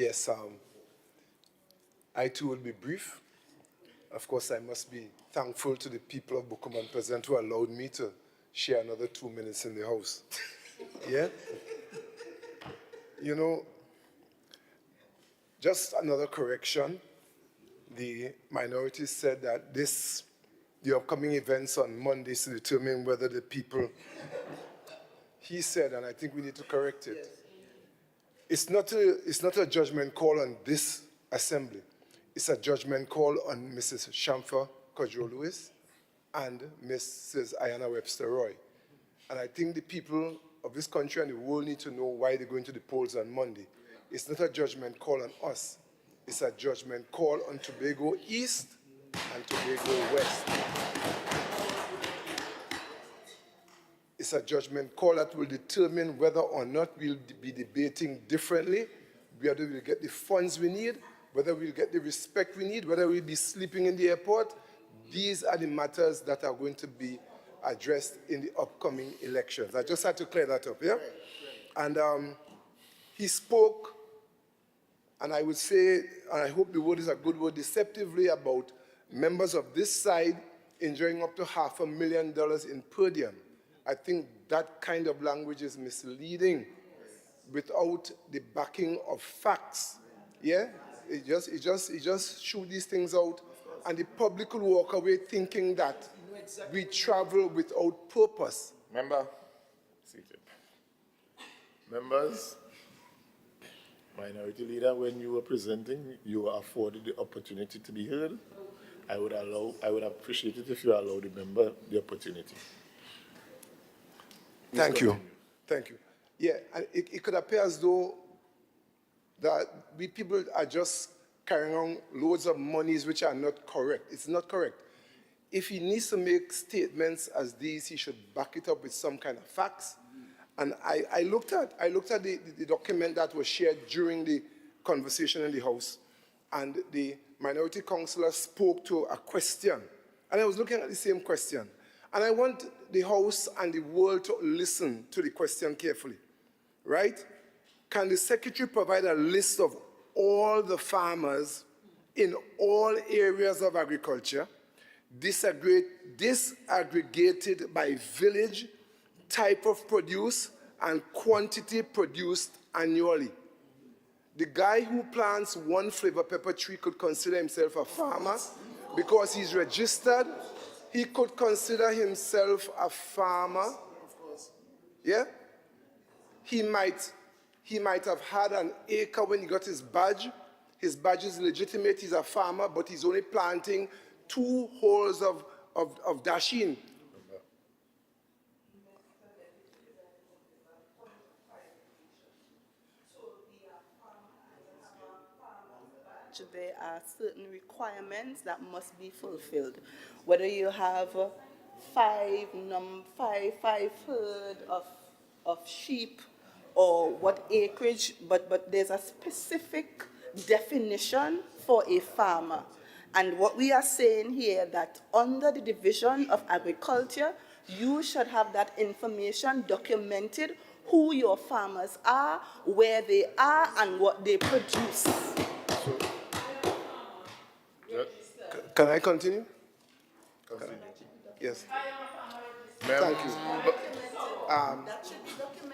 Yes, I too will be brief. Of course, I must be thankful to the people of Bukom and Pleasant who allowed me to share another 2 minutes in the House. Yeah? You know, just another correction. The minority said that the upcoming events on Monday to determine whether the people, he said, and I think we need to correct it. It's not a judgment call on this assembly. It's a judgment call on Mrs. Shamfa Kodjo-Lewis and Mrs. Ayanna Webster Roy. And I think the people of this country and the world need to know why they're going to the polls on Monday. It's not a judgment call on us. It's a judgment call on Tobago East and Tobago West. It's a judgment call that will determine whether or not we'll be debating differently, whether we'll get the funds we need, whether we'll get the respect we need, whether we'll be sleeping in the airport. These are the matters that are going to be addressed in the upcoming elections. I just had to clear that up, yeah? And he spoke, and I would say, and I hope the word is a good word, deceptively about members of this side enjoying up to $500,000 in per diem. I think that kind of language is misleading without the backing of facts. Yeah? It just shoot these things out, and the public will walk away thinking that we travel without purpose. Member, seated. Members, Minority Leader, when you were presenting, you were afforded the opportunity to be heard. I would appreciate it if you allow the member the opportunity. Thank you. Thank you. Yeah, and it could appear as though that we people are just carrying on loads of monies which are not correct. It's not correct. If he needs to make statements as these, he should back it up with some kind of facts. And I looked at the document that was shared during the conversation in the House, and the minority councillor spoke to a question. And I was looking at the same question. And I want the House and the world to listen to the question carefully, right? Can the Secretary provide a list of all the farmers in all areas of agriculture, disaggregated by village, type of produce, and quantity produced annually? The guy who plants one flavor pepper tree could consider himself a farmer because he's registered. He could consider himself a farmer. Yeah? He might have had an acre when he got his badge. His badge is legitimate, he's a farmer, but he's only planting 2 holes of dasheen. There are certain requirements that must be fulfilled. Whether you have five herd of sheep or what acreage, but there's a specific definition for a farmer. And what we are saying here, that under the Division of Agriculture, you should have that information documented, who your farmers are, where they are, and what they produce. Can I continue? Continue. Yes. Thank you.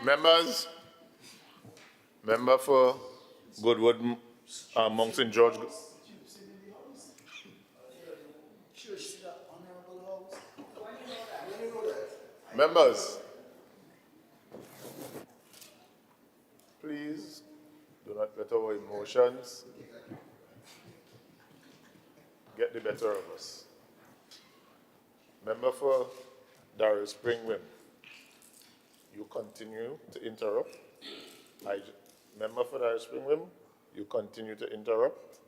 Members, member for Goodwood, Mount St. George. Members, please do not let our emotions get the better of us. Member for Darrell Springwim, you continue to interrupt. Member for Darrell Springwim, you continue to interrupt,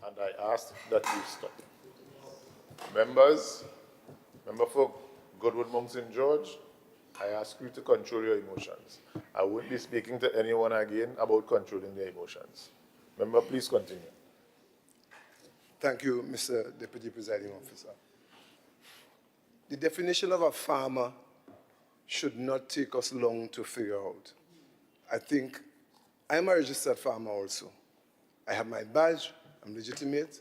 and I ask that you stop. Members, member for Goodwood Mount St. George, I ask you to control your emotions. I won't be speaking to anyone again about controlling their emotions. Member, please continue. Thank you, Mr. Deputy Presiding Officer. The definition of a farmer should not take us long to figure out. I think I'm a registered farmer also. I have my badge, I'm legitimate.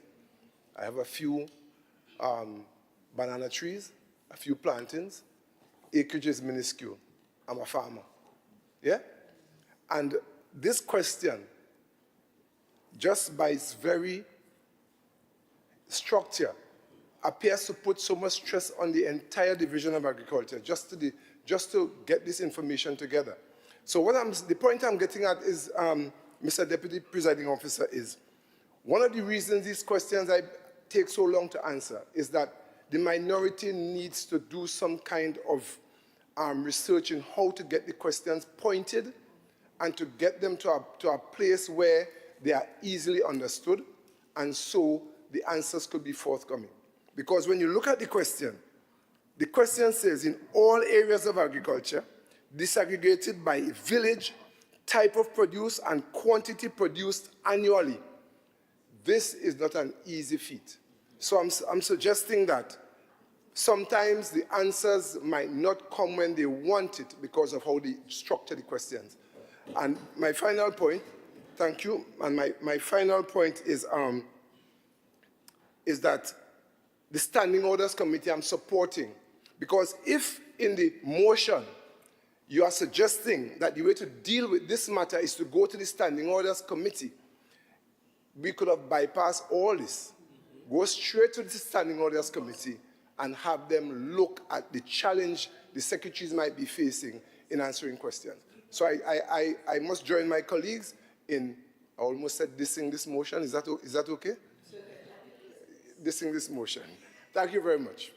I have a few banana trees, a few plantings. Acreage is minuscule. I'm a farmer. Yeah? And this question, just by its very structure, appears to put so much stress on the entire division of agriculture, just to get this information together. So the point I'm getting at is, Mr. Deputy Presiding Officer, is one of the reasons these questions take so long to answer is that the minority needs to do some kind of research in how to get the questions pointed and to get them to a place where they are easily understood, and so the answers could be forthcoming. Because when you look at the question says, in all areas of agriculture, disaggregated by village, type of produce, and quantity produced annually. This is not an easy feat. So I'm suggesting that sometimes the answers might not come when they want it because of how they structure the questions. And my final point, thank you, and my final point is that the Standing Orders Committee I'm supporting, because if in the motion you are suggesting that the way to deal with this matter is to go to the Standing Orders Committee, we could have bypassed all this, go straight to the Standing Orders Committee and have them look at the challenge the secretaries might be facing in answering questions. So I must join my colleagues in, I almost said dissing this motion. Is that okay? Dissing this motion. Thank you very much.